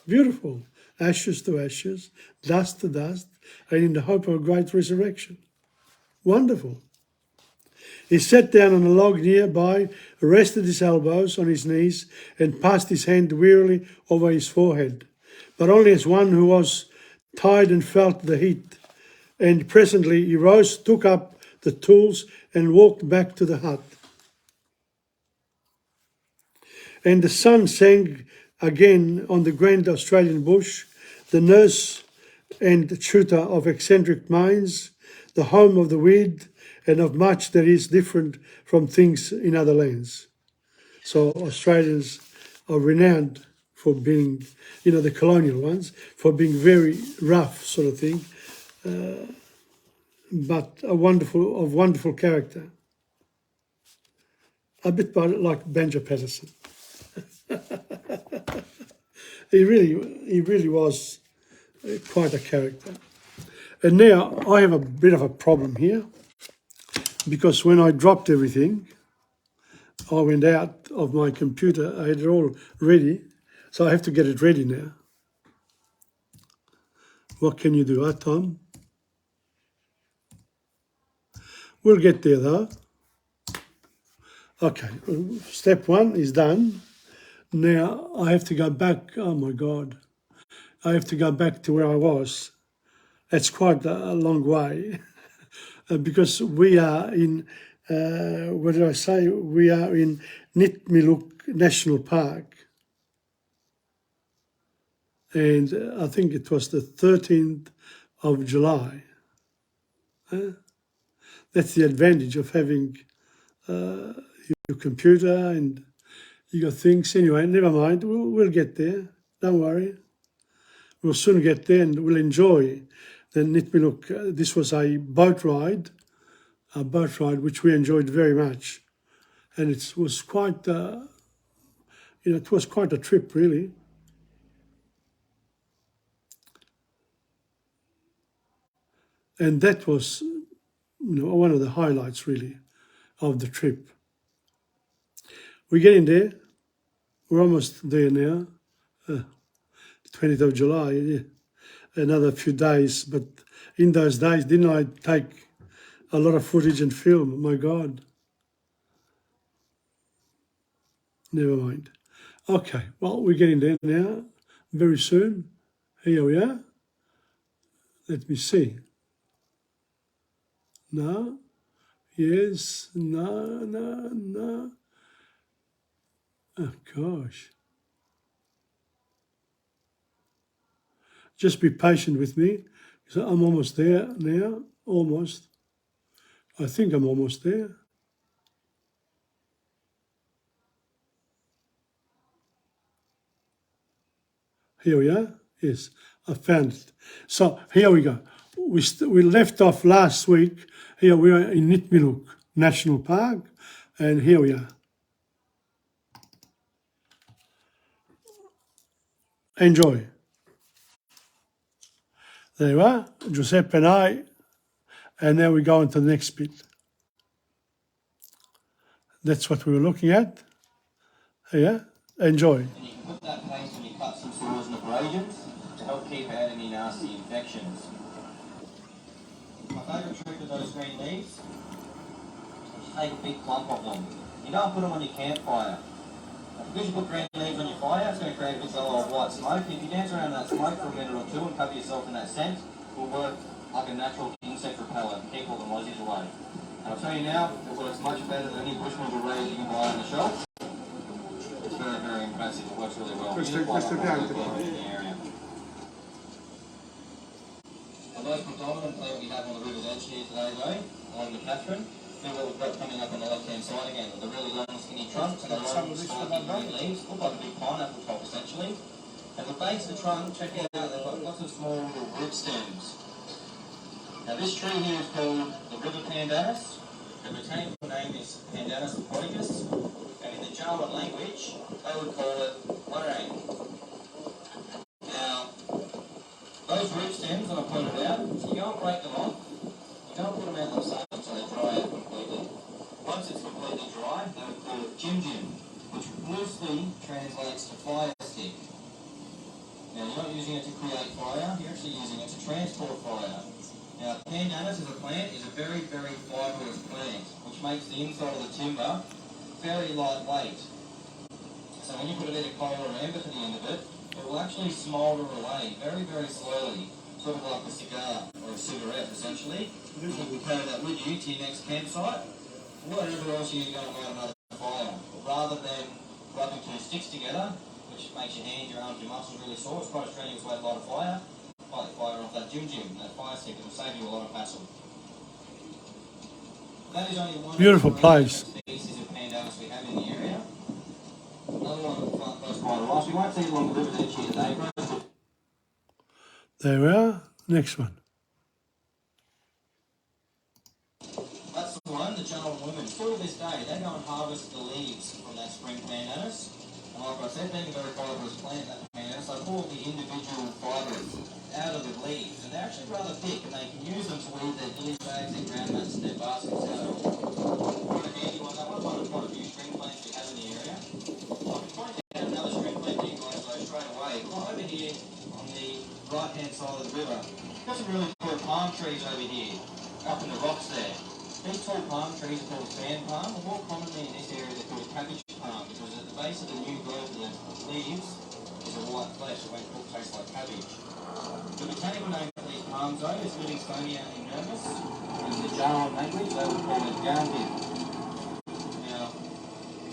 Beautiful. Ashes to ashes, dust to dust, and in the hope of a great resurrection. Wonderful. He sat down on a log nearby, rested his elbows on his knees, and passed his hand wearily over his forehead, but only as one who was tired and felt the heat. And presently he rose, took up the tools, and walked back to the hut. And the sun sank again on the grand Australian bush, the nurse and tutor of eccentric minds, the home of the weird, and of much that is different from things in other lands. So Australians are renowned for being, the colonial ones, for being very rough sort of thing, but of wonderful character. a bit like Benja Patterson. He really was quite a character. And now I have a bit of a problem here, because when I dropped everything, I went out of my computer. I had it all ready, so I have to get it ready now. What can you do, huh, Tom? We'll get there though. Okay, step one is done. Now I have to go back. Oh my God. I have to go back to where I was. That's quite a long way because we are in, what did I say? We are in Nitmiluk National Park. And I think it was the 13th of July. That's the advantage of having your computer and you got things. Anyway, never mind. We'll get there. Don't worry. We'll soon get there and we'll enjoy the Nitmiluk. This was a boat ride which we enjoyed very much. And it was quite, it was quite a trip, really. And that was, one of the highlights, really, of the trip. We're getting there. We're almost there now. 20th of July, yeah. Another few days. But in those days, didn't I take a lot of footage and film? My God. Never mind. Okay, well, we're getting there now. Very soon. Here we are. Let me see. No. Yes. No. Oh, gosh. Just be patient with me, because I'm almost there now. Almost. I think I'm almost there. Here we are. Yes, I found it. So here we go. We left off last week. Here we are in Nitmiluk National Park, and here we are. Enjoy. There you are, Giuseppe and I, and now we go into the next bit. That's what we were looking at. Yeah, enjoy. And you can put that paste when you cut some sores and abrasions to help keep out any nasty infections. My favourite trick with those green leaves is you take a big clump of them. You don't put them on your campfire. Because you put green leaves on your fire, it's going to create a big yellow of white smoke. If you dance around that smoke for a minute or two and cover yourself in that scent, it will work like a natural insect repellent and keep all the mozzies away. And I'll tell you now, it works much better than any bushmeat array you can buy on the shelf. It's very, very impressive. It works really well. Questo è bianco. In the area. The most predominant plant we have on the river's edge here today, though, along the Catherine, see what we've got coming up on the left-hand side again, with the really long skinny trunks and the long spiky green leaves, look like a big pineapple top essentially. At the base of the trunk, check it out, they've got lots of small little root stems. Now this tree here is called the river pandanus. The botanical name is Pandanus aquaticus, and in the Jawa language, they would call it orang. Now, those root stems that I pointed out, you go and break them off. You don't put them out in the sun until they dry out completely. Once it's completely dry, they would call it jim, which loosely translates to fire stick. Now, you're not using it to create fire, you're actually using it to transport fire. Now, pandanus as a plant is a very, very fibrous plant, which makes the inside of the timber very lightweight. So when you put a bit of coal or amber to the end of it, it will actually smoulder away very, very slowly, sort of like a cigar or a cigarette, essentially. You can carry that with you to your next campsite, or wherever else you're going to light another fire. Rather than rubbing two sticks together, which makes your hands, your arms, your muscles really sore, it's quite a strenuous way to light a fire. Light the fire off that jim, that fire stick, it will save you a lot of hassle. That is only one Beautiful of the place. species of pandanus we have in the area. Another one at the front grows quite a lot. We won't see it along the river's edge here today. There we are. Next one. That's the one, the Jawa women. still to this day, they go and harvest the leaves from that spring pandanus. And like I said, being a very fibrous plant, that pandanus, they pull the individual fibres out of the leaves. And they're actually rather thick, and they can use them to weave their lily bags, their ground nuts, and their baskets out of. Quite a handy one. That one's one of quite a few string plants we have in the area. I can point out another string plant to you guys though straight away. Right over here on the right-hand side of the river. Got some really cool palm trees over here, up in the rocks there. These tall palm trees are called fan palm, and more commonly in this area they're called cabbage palm, because at the base of the new growth of the leaves is a white flesh that when cooked tastes like cabbage. The botanical name for these palms though is Insegna enormous, and in the Jawan language they would call it gambid. Now,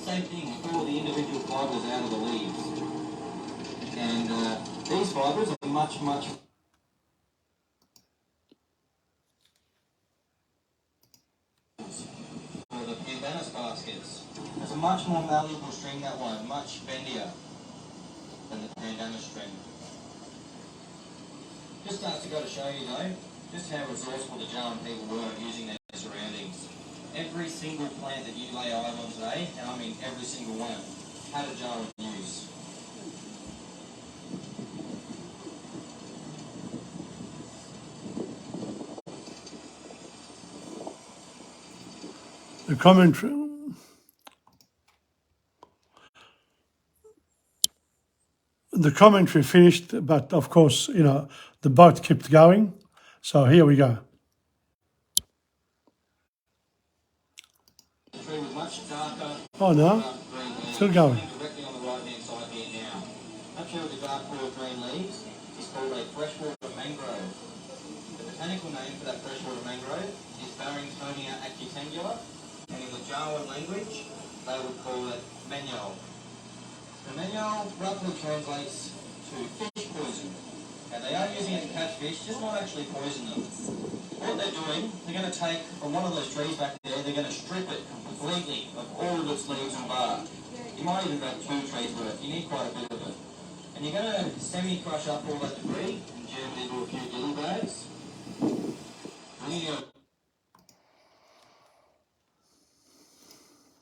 same thing, we pull the individual fibres out of the leaves, and these fibres are much for the pandanus baskets. It's a much more malleable string, that one, much bendier than the pandanus string. Just starts to go to show you though, just how resourceful the Jawan people were at using their surroundings. Every single plant that you lay eyes on today, and I mean every single one, had a Jawan use. The commentary finished, but of course, the boat kept going. So here we go. The tree was much darker. Oh no, still going. Directly on the right-hand side here now. That tree with the dark blue green leaves is called a freshwater mangrove. The botanical name for that freshwater mangrove is Barringtonia acutangula, and in the Jawan language, they would call it menyal. The menyal roughly translates to fish poison. And they are using it to catch fish, just not actually poison them. What they're doing, they're going to take from one of those trees back there, they're going to strip it completely of all of its leaves and bark. You might even grab 2 trees worth, you need quite a bit of it. And you're going to semi-crush up all that debris and jam it into a few dilly bags.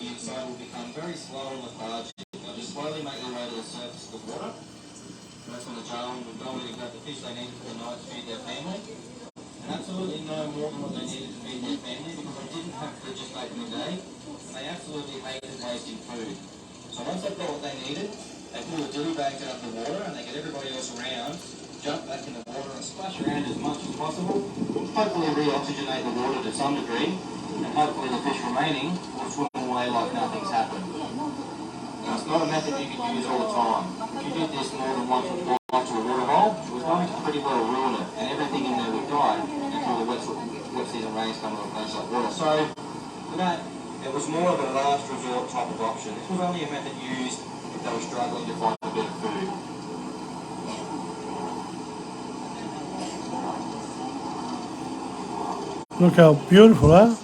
The inside will become very slow and lethargic. They'll just slowly make their way to the surface of the water. And that's when the Jawan would go in and grab the fish they needed for the night to feed their family. And absolutely no more than what they needed to feed their family, because they didn't have fridges back in the day, and they absolutely hated wasting food. So once they've got what they needed, they pull the dilly bags out of the water and they get everybody else around, jump back in the water and splash around as much as possible, hopefully re-oxygenate the water to some degree, and hopefully the fish remaining will swim away like nothing's happened. Now, it's not a method you can use all the time. If you did this more than once or twice to a water hole, it was going to pretty well ruin it, and everything in there would die until the wet season rains come and replace that water. So, for that, it was more of a last resort type of option. This was only a method used if they were struggling to find a bit of food. Look how beautiful, huh?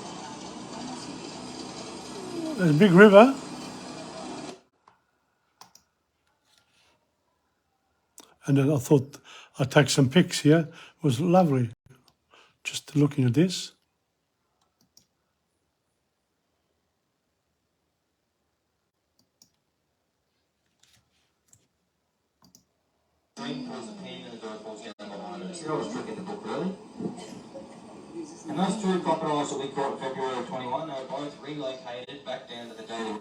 There's a big river. And then I thought I'd take some pics here. It was lovely just looking at this. And those 2 crocodiles that we caught in February of 21, they were both relocated back down to the daily.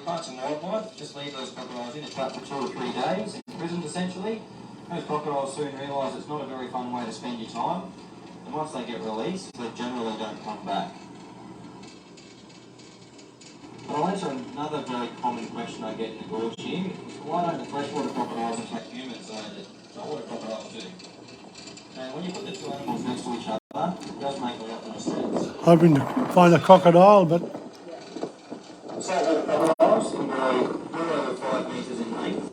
Parks and wildlife just leave those crocodiles in a trap for 2 or 3 days, imprisoned essentially. Those crocodiles soon realise it's not a very fun way to spend your time, and once they get released, they generally don't come back. But I'll answer another very common question I get in the gorge here. Why don't the freshwater crocodiles attack humans the way that saltwater crocodiles do? And when you put the 2 animals next to each other, it does make a lot more sense. Hoping to find a crocodile, but Saltwater crocodiles can grow well over 5 metres in length.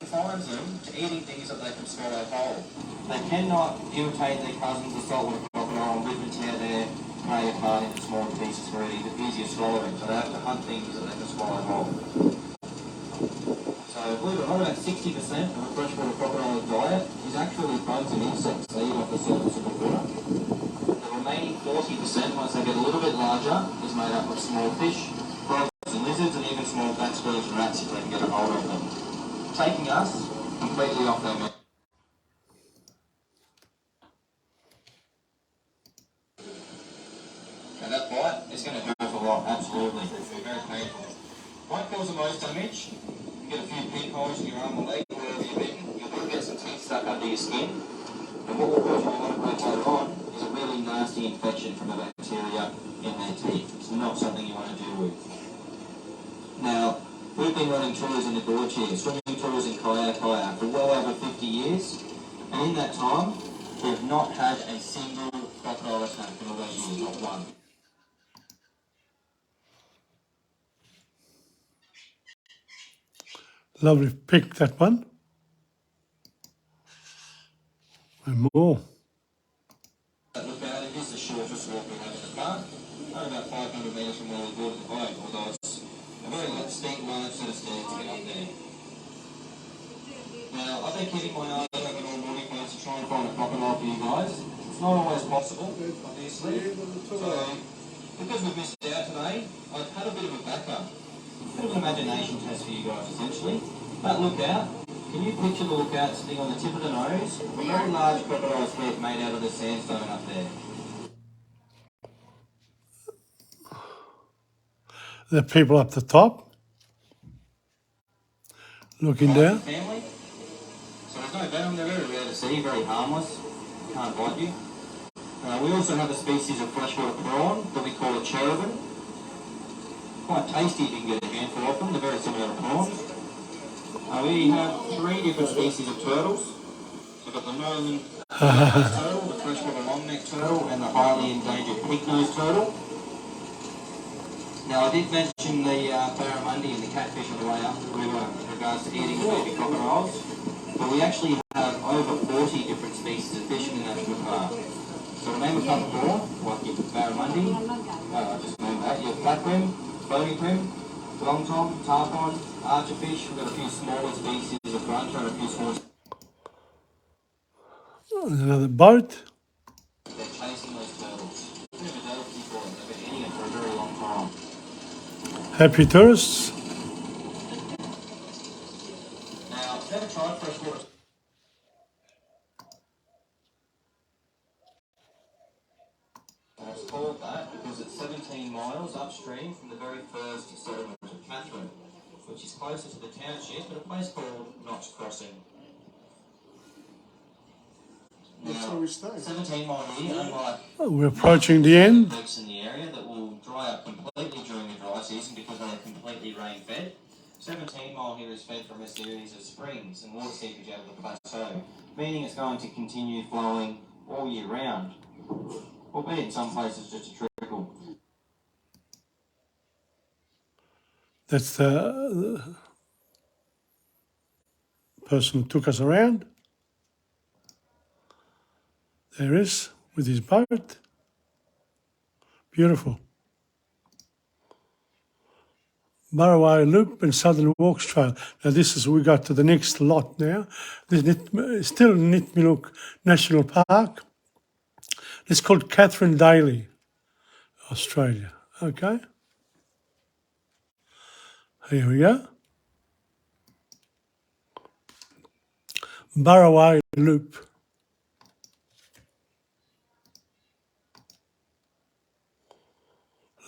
Confines them to eating things that they can swallow whole. They cannot imitate their cousins, the saltwater crocodile, and rip and tear their prey apart into smaller pieces for easier swallowing. So they have to hunt things that they can swallow whole. So believe it or not, about 60% of a freshwater crocodile diet is actually bugs and insects they eat off the surface of the water. The remaining 40%, once they get a little bit larger, is made up of small fish, frogs and lizards, and even small bat squirrels and rats if they can get a hold of them, taking us completely off their menu. Now that bite is going to hurt a lot, absolutely. It's very painful. Won't cause the most damage. You get a few pin holes in your arm or leg, wherever you've bitten. You will get some teeth stuck under your skin. And what will cause you want to work later on is a really nasty infection from the bacteria in their teeth. It's not something you want to deal with. Now, we've been running tours in the gorge here, swimming tours in kayak for well over 50 years. And in that time, we've not had a single crocodile attack in all those years, not one. Lovely pick, that one. And more. Look out, it is the shortest walk we have in the park. Only about 500 metres from where we boarded the boat, although it's a very steep, large set of stairs to get up there. Now, I've been keeping my eyes open all morning to try and find a crocodile for you guys. It's not always possible, obviously. So, because we've missed out today, I've had a bit of a backup. A bit of an imagination test for you guys, essentially. That lookout, can you picture the lookout sitting on the tip of the nose? A very large crocodile's head made out of the sandstone up there. The people up the top, looking down. Family. So there's no venom, they're very rare to see, very harmless, can't bite you. We also have a species of freshwater prawn that we call a cherubim. Quite tasty if you can get a handful of them, they're very similar to prawns. We have 3 different species of turtles. We've got the northern turtle, the freshwater long-necked turtle, and the highly endangered pig-nosed turtle. Now I did mention the barramundi and the catfish on the way up the river in regards to eating baby crocodiles. But we actually have over 40 different species of fish in the national park. So to name a couple more, like your barramundi, just name that, your flat brim, floating brim, long tom, tarpon, archerfish. We've got a few smaller species of grunter and a few small. Another boat. They're chasing those turtles. It's a bit of a delicacy for them. They've been eating it for a very long time. Happy tourists. Now, I've never tried freshwater. And it's called that because it's 17 miles upstream from the very first settlement of Catherine, which is closer to the township at a place called Knox Crossing. That's where we stay. 17 mile here, unlike We're approaching the end. lakes in the area that will dry up completely during the dry season because they are completely rain fed. 17 mile here is fed from a series of springs and water seepage out of the plateau, meaning it's going to continue flowing all year round, albeit in some places just a trickle. That's the person who took us around. There is, with his boat. Beautiful. Burraway Loop and Southern Walks Trail. Now this is, we got to the next lot now. This is still Nitmiluk National Park. It's called Catherine Daly, Australia. Okay. Here we go. Burraway Loop.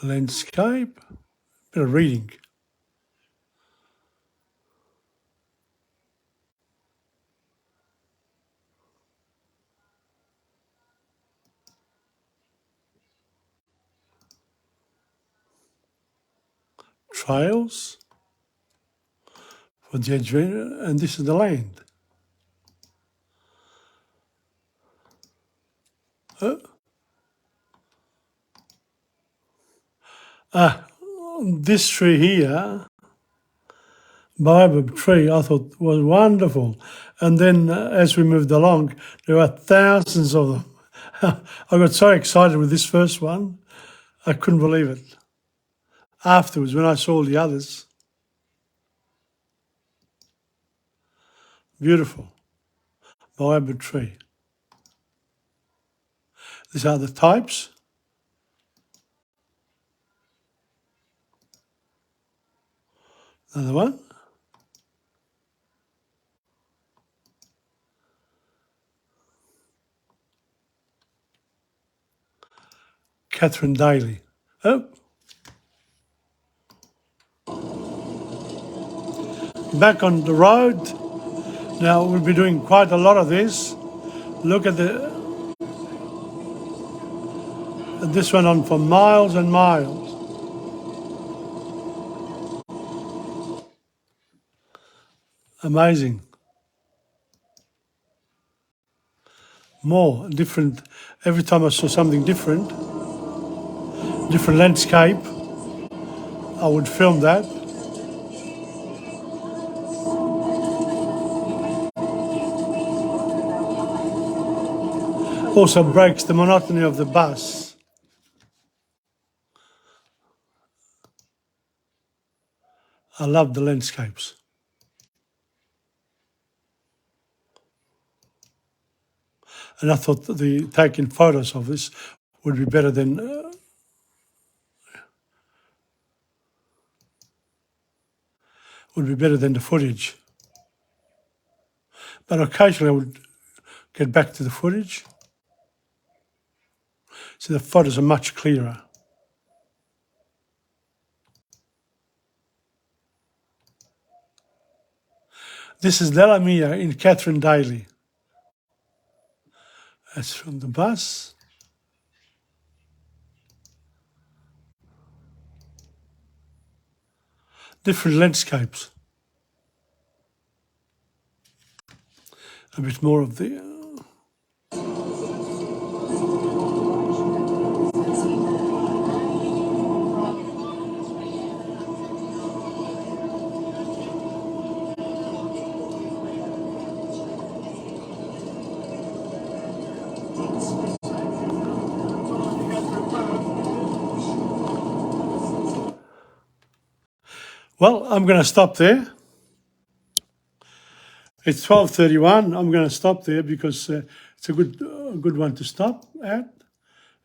Landscape. Bit of reading. Trails for the adventure, and this is the land. This tree here, baobab tree, I thought was wonderful. And then as we moved along, there were thousands of them. I got so excited with this first one, I couldn't believe it. Afterwards, when I saw all the others, Beautiful. Baobab tree. These are the types. Another one. Catherine Daly. Oh. Back on the road. Now we'll be doing quite a lot of this. Look at this went on for miles and miles. Amazing. More different. Every time I saw something different landscape, I would film that. Also breaks the monotony of the bus. I love the landscapes. And I thought that the taking photos of this would be better than the footage. But occasionally I would get back to the footage. So the photos are much clearer. This is Delamere in Catherine Daly. That's from the bus. Different landscapes. A bit more of the... Well, I'm going to stop there. It's 12:31. I'm going to stop there because it's a good one to stop at.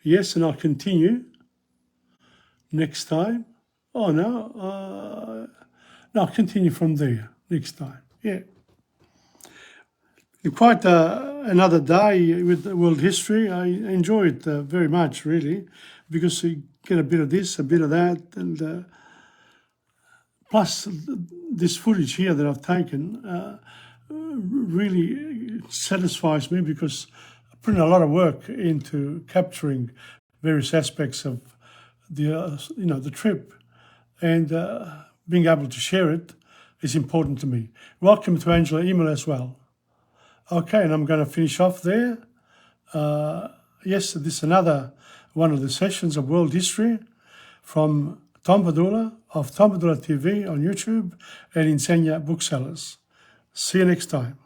Yes, and I'll continue next time. Oh, no. No, I'll continue from there next time. Yeah. Quite another day with world history. I enjoy it very much, really, because you get a bit of this, a bit of that, and plus this footage here that I've taken really satisfies me because I put in a lot of work into capturing various aspects of the trip, and being able to share it is important to me. Welcome to Angela email as well. Okay, and I'm going to finish off there. Yes, this is another one of the sessions of world history from Tom Padula of TomPadulaTV on YouTube and Insegna Booksellers. See you next time.